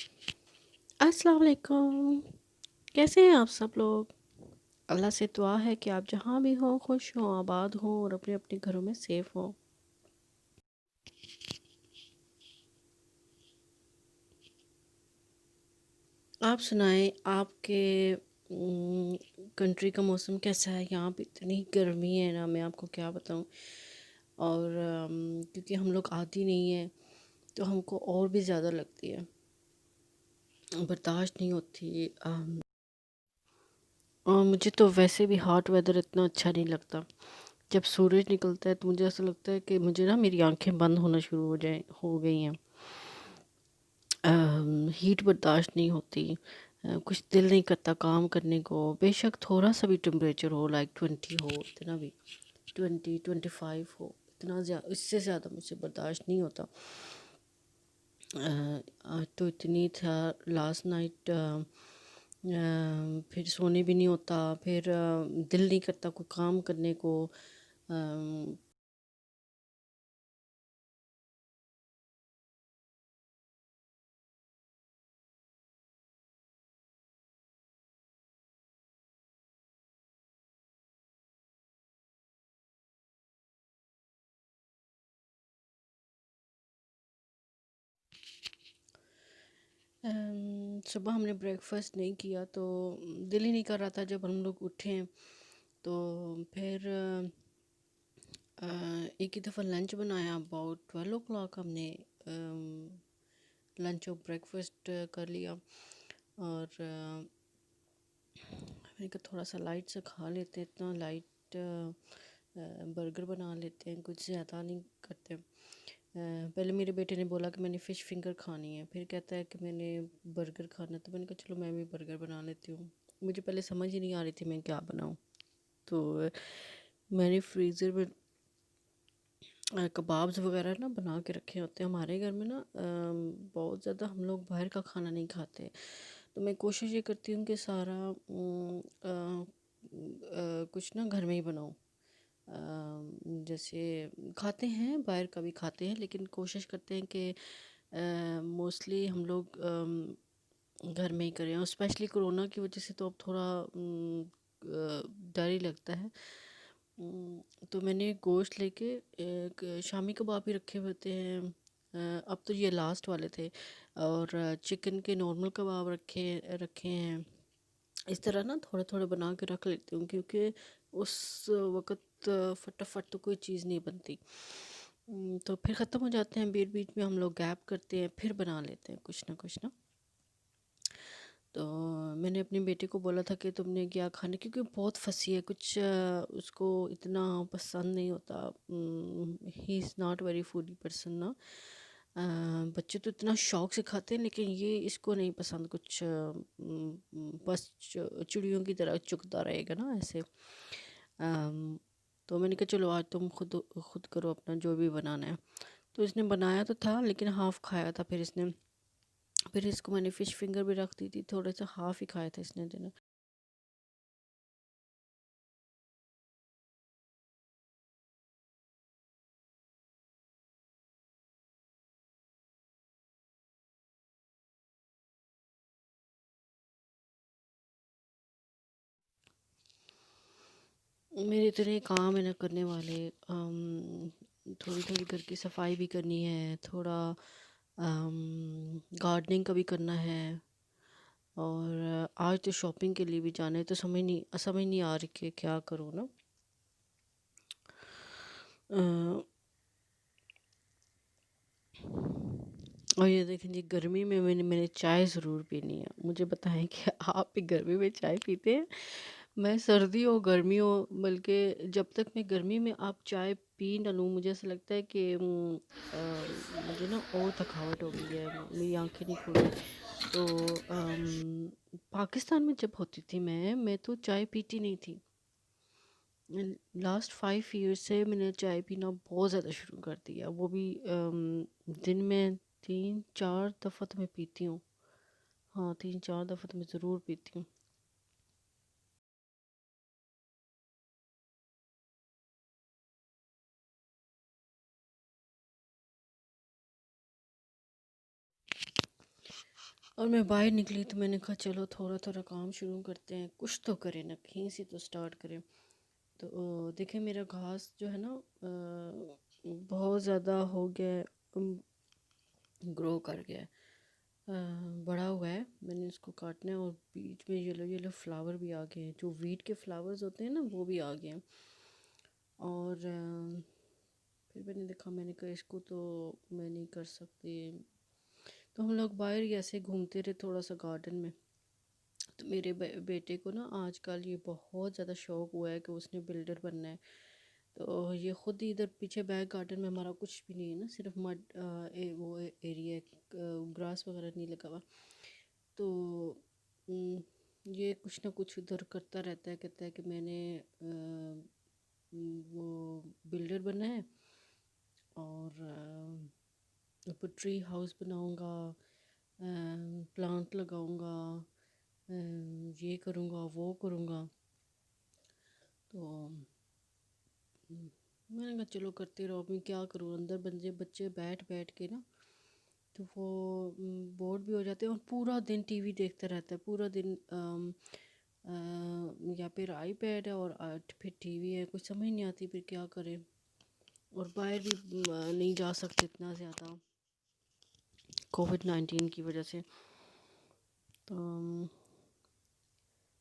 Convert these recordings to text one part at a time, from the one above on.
अस्सलाम वालेकुम। कैसे हैं आप सब लोग? अल्लाह से दुआ है कि आप जहाँ भी हों खुश हों, आबाद हों और अपने अपने घरों में सेफ हों। आप सुनाएं, आपके कंट्री का मौसम कैसा है? यहाँ पे इतनी गर्मी है ना, मैं आपको क्या बताऊँ। और क्योंकि हम लोग आदी नहीं है तो हमको और भी ज़्यादा लगती है, बर्दाश्त नहीं होती। और मुझे तो वैसे भी हॉट वेदर इतना अच्छा नहीं लगता। जब सूरज निकलता है तो मुझे ऐसा लगता है कि मुझे ना मेरी आंखें बंद होना शुरू हो गई हैं। हीट बर्दाश्त नहीं होती। कुछ दिल नहीं करता काम करने को, बेशक थोड़ा सा भी टेम्परेचर हो, लाइक 20 हो, इतना भी 20-25 हो, इतना ज़्यादा, इससे ज़्यादा मुझे बर्दाश्त नहीं होता। आज तो इतनी था लास्ट नाइट। फिर सोने भी नहीं होता, फिर दिल नहीं करता कोई काम करने को। सुबह हमने ब्रेकफास्ट नहीं किया तो दिल ही नहीं कर रहा था। जब हम लोग उठे तो फिर एक ही दफ़ा लंच बनाया। अबाउट 12 o'clock हमने लंच और ब्रेकफास्ट कर लिया। और मैंने कहा थोड़ा सा लाइट से खा लेते हैं, इतना लाइट बर्गर बना लेते हैं, कुछ ज़्यादा नहीं करते। पहले मेरे बेटे ने बोला कि मैंने फ़िश फिंगर खानी है, फिर कहता है कि मैंने बर्गर खाना है, तो मैंने कहा चलो मैं भी बर्गर बना लेती हूँ। मुझे पहले समझ ही नहीं आ रही थी मैं क्या बनाऊँ। तो मैंने फ्रीज़र में कबाब्स वगैरह ना बना के रखे होते हैं। हमारे घर में ना बहुत ज़्यादा हम लोग बाहर का खाना नहीं खाते, तो मैं कोशिश ये करती हूँ कि सारा कुछ ना घर में ही बनाऊँ। जैसे खाते हैं, बाहर का भी खाते हैं, लेकिन कोशिश करते हैं कि मोस्टली हम लोग घर में ही करें। और स्पेशली कोरोना की वजह से तो अब थोड़ा डर ही लगता है। तो मैंने गोश्त लेके एक शामी कबाब भी रखे होते हैं। अब तो ये लास्ट वाले थे। और चिकन के नॉर्मल कबाब रखे रखे हैं। इस तरह ना थोड़े थोड़े बना के रख लेती हूँ, क्योंकि उस वक़्त फटाफट तो कोई चीज़ नहीं बनती। तो फिर ख़त्म हो जाते हैं, बीच बीच में हम लोग गैप करते हैं, फिर बना लेते हैं कुछ ना कुछ ना। तो मैंने अपने बेटे को बोला था कि तुमने क्या खाना, क्योंकि बहुत फंसी है, कुछ उसको इतना पसंद नहीं होता। He is not very foodie person ना। बच्चे तो इतना शौक से खाते हैं, लेकिन ये इसको नहीं पसंद कुछ। बस चिड़ियों की तरह चुगता रहेगा ना ऐसे। तो मैंने कहा चलो आज तुम खुद खुद करो अपना जो भी बनाना है। तो इसने बनाया तो था, लेकिन हाफ़ खाया था। फिर इसको मैंने फ़िश फिंगर भी रख दी थी, थोड़ा सा हाफ़ ही खाया था इसने डिनर। मेरे इतने काम है ना करने वाले। थोड़ी थोड़ी घर की सफाई भी करनी है, थोड़ा गार्डनिंग का भी करना है। और आज तो शॉपिंग के लिए भी जाना है, तो समझ नहीं आ रही कि क्या करूँ ना। अ, और ये देखें जी, गर्मी में मैंने चाय ज़रूर पीनी है। मुझे बताएं कि आप भी गर्मी में चाय पीते हैं? मैं सर्दी हो गर्मी हो, बल्कि जब तक मैं गर्मी में आप चाय पी ना लूँ, मुझे ऐसा लगता है कि मुझे ना और थकावट हो गई है, मेरी आंखें नहीं खुल रही। तो पाकिस्तान में जब होती थी मैं तो चाय पीती नहीं थी। लास्ट 5 ईयर से मैंने चाय पीना बहुत ज़्यादा शुरू कर दिया, वो भी दिन में 3-4 दफ़ा तो मैं पीती हूँ। हाँ, 3-4 दफ़ा तो मैं ज़रूर पीती हूँ। और मैं बाहर निकली तो मैंने कहा चलो थोड़ा थोड़ा काम शुरू करते हैं, कुछ तो करें ना, कहीं से तो स्टार्ट करें। तो देखें मेरा घास जो है ना बहुत ज़्यादा हो गया है, ग्रो कर गया है, बड़ा हुआ है। मैंने इसको काटना है और बीच में येलो येलो फ्लावर भी आ गए हैं, जो वीट के फ्लावर्स होते हैं ना वो भी आ गए हैं। और फिर मैंने देखा, मैंने कहा इसको तो मैं नहीं कर सकती। तो हम लोग बाहर ही ऐसे घूमते रहे थोड़ा सा गार्डन में। तो मेरे बेटे को ना आजकल ये बहुत ज़्यादा शौक हुआ है कि उसने बिल्डर बनना है। तो ये ख़ुद ही इधर पीछे बैक गार्डन में हमारा कुछ भी नहीं है ना, सिर्फ मड वो एरिया, ग्रास वगैरह नहीं लगा हुआ। तो उम, ये कुछ ना कुछ उधर करता रहता है, कहता है कि मैंने वो बिल्डर बनना है और ऊपर ट्री हाउस बनाऊंगा, प्लांट लगाऊंगा, ये करूंगा वो करूंगा। तो मैंने कहा चलो करते रहो, अभी क्या करूँ, अंदर बंदे बच्चे बैठ बैठ के ना तो वो बोर भी हो जाते हैं और पूरा दिन टीवी देखते रहता है, पूरा दिन या फिर आईपैड है और फिर टीवी है, कुछ समझ नहीं आती फिर क्या करें। और बाहर भी नहीं जा सकते इतना ज़्यादा कोविड-19 की वजह से। तो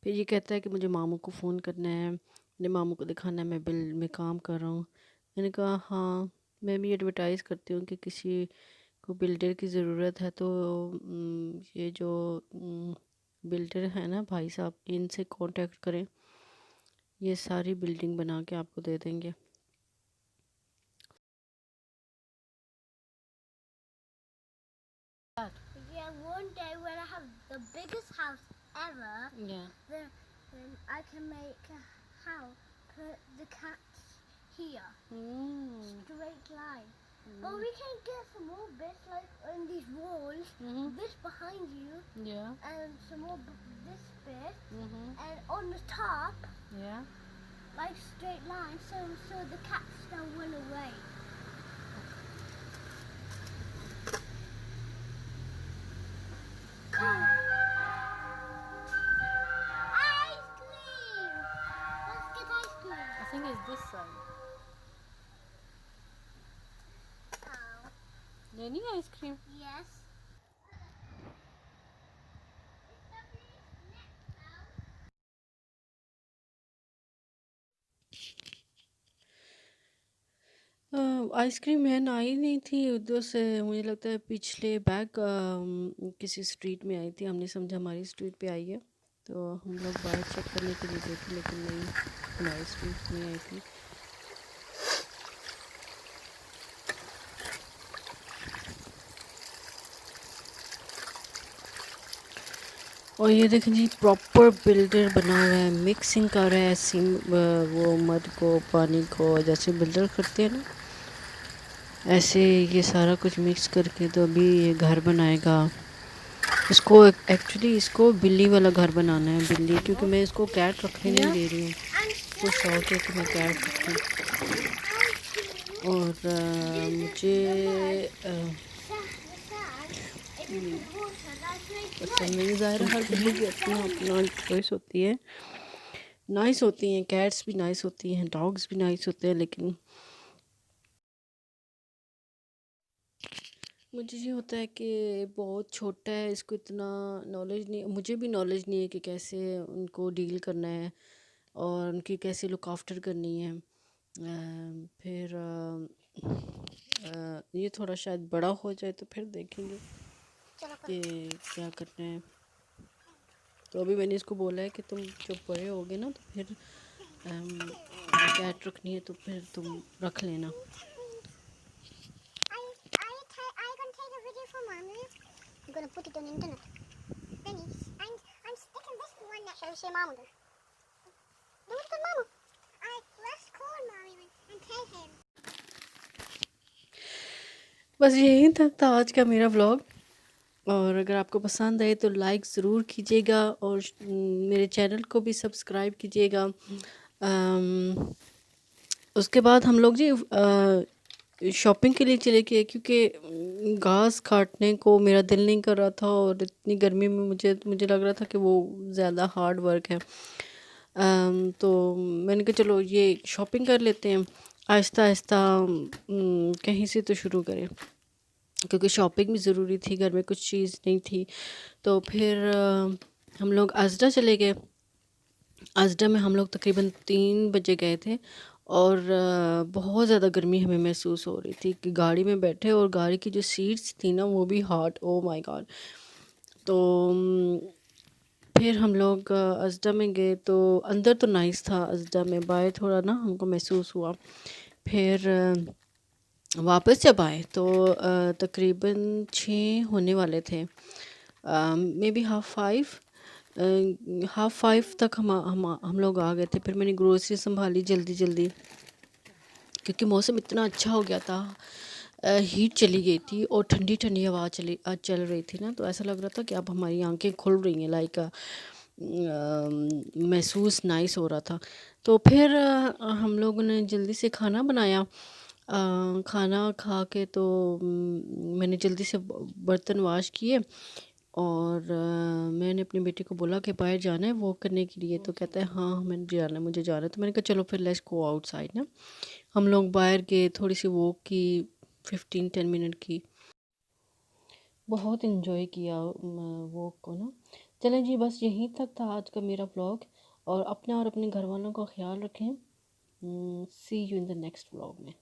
फिर ये कहता है कि मुझे मामू को फ़ोन करना है, अपने मामू को दिखाना है मैं बिल में काम कर रहा हूँ। मैंने कहा हाँ, मैं भी एडवर्टाइज़ करती हूँ कि किसी को बिल्डर की ज़रूरत है तो ये जो बिल्डर है ना भाई साहब, इनसे कांटेक्ट करें, ये सारी बिल्डिंग बना के आपको दे देंगे। Yeah, one day when I have the biggest house ever, Yeah. then I can make a house, put the cats here, straight line. But we can get some more bits like on these walls, this behind you, Yeah. and some more this bit, and on the top, Yeah. like straight line, so the cats don't run away. Ice cream! Let's get ice cream. I think it's this side. Oh. लेनी है ice cream? Yes. Ice cream man I नहीं थी उधर से, मुझे लगता है पिछले बैक किसी स्ट्रीट में आई थी, हमने समझा हमारी स्ट्रीट पे आई है। तो हम लोग बाहर चेक करने के लिए गए थे लेकिन नहीं, हमारी स्ट्रीट में आई थी। और ये देखें जी, प्रॉपर बिल्डर बना हुआ है, मिक्सिंग कर रहा है वो मड को पानी को, जैसे बिल्डर करते हैं ना ऐसे ये सारा कुछ मिक्स करके तो अभी ये घर बनाएगा। इसको एक्चुअली इसको बिल्ली वाला घर बनाना है, बिल्ली, क्योंकि मैं इसको कैट रखने नहीं दे रही हूँ, इसको शौक है कि मैं कैट रखूँ। और मुझे पसंद नहीं, ज़ाहिर हर बिल्ली की अपना अपना चॉइस होती है। नाइस होती हैं कैट्स भी, नाइस होती हैं डॉग्स भी, नाइस होते हैं, लेकिन मुझे ये होता है कि बहुत छोटा है, इसको इतना नॉलेज नहीं, मुझे भी नॉलेज नहीं है कि कैसे उनको डील करना है और उनकी कैसे लुक आफ्टर करनी है। फिर ये थोड़ा शायद बड़ा हो जाए तो फिर देखेंगे कि क्या करना है। तो अभी मैंने इसको बोला है कि तुम जब बड़े होगे ना तो फिर कैट रखनी है तो फिर तुम रख लेना। I'm gonna put it on the internet. Dennis, I'm sticking this one that shows your mom. Do it with mom. Let's call mommy and tell him. बस यही तक था आज का मेरा व्लॉग, और अगर आपको पसंद आए तो लाइक ज़रूर कीजिएगा और मेरे चैनल को भी सब्सक्राइब कीजिएगा। उसके बाद हम लोग जी शॉपिंग के लिए चले गए क्योंकि घास काटने को मेरा दिल नहीं कर रहा था और इतनी गर्मी में मुझे लग रहा था कि वो ज़्यादा हार्ड वर्क है। तो मैंने कहा चलो ये शॉपिंग कर लेते हैं, आहिस्ता आहिस्ता कहीं से तो शुरू करें, क्योंकि शॉपिंग भी ज़रूरी थी, घर में कुछ चीज़ नहीं थी। तो फिर हम लोग अजदा चले गए। अजदा में हम लोग तकरीबन 3 बजे गए थे और बहुत ज़्यादा गर्मी हमें महसूस हो रही थी कि गाड़ी में बैठे और गाड़ी की जो सीट्स थी ना वो भी हॉट, ओ माय गॉड। तो फिर हम लोग अजदा में गए तो अंदर तो नाइस था, अजदा में बाहर थोड़ा ना हमको महसूस हुआ। फिर वापस जब आए तो तकरीबन 6 होने वाले थे, मे बी हाफ 5 तक हम लोग आ गए थे। फिर मैंने ग्रोसरी संभाली जल्दी जल्दी, क्योंकि मौसम इतना अच्छा हो गया था, हीट चली गई थी और ठंडी ठंडी हवा चल रही थी ना, तो ऐसा लग रहा था कि अब हमारी आंखें खुल रही हैं, लाइक महसूस नाइस हो रहा था। तो फिर हम लोगों ने जल्दी से खाना बनाया। खाना खा के तो मैंने जल्दी से बर्तन वाश किए और मैंने अपनी बेटी को बोला कि बाहर जाना है वॉक करने के लिए, तो कहता है हाँ मैंने जाना है, मुझे जाना है। तो मैंने कहा चलो फिर लेट्स गो आउटसाइड ना। हम लोग बाहर गए, थोड़ी सी वॉक की, 15-10 मिनट की, बहुत इन्जॉय किया वॉक को ना। चलें जी, बस यहीं तक था आज का मेरा व्लॉग, और अपना और अपने घर वालों का ख्याल रखें। See you in the next vlog में।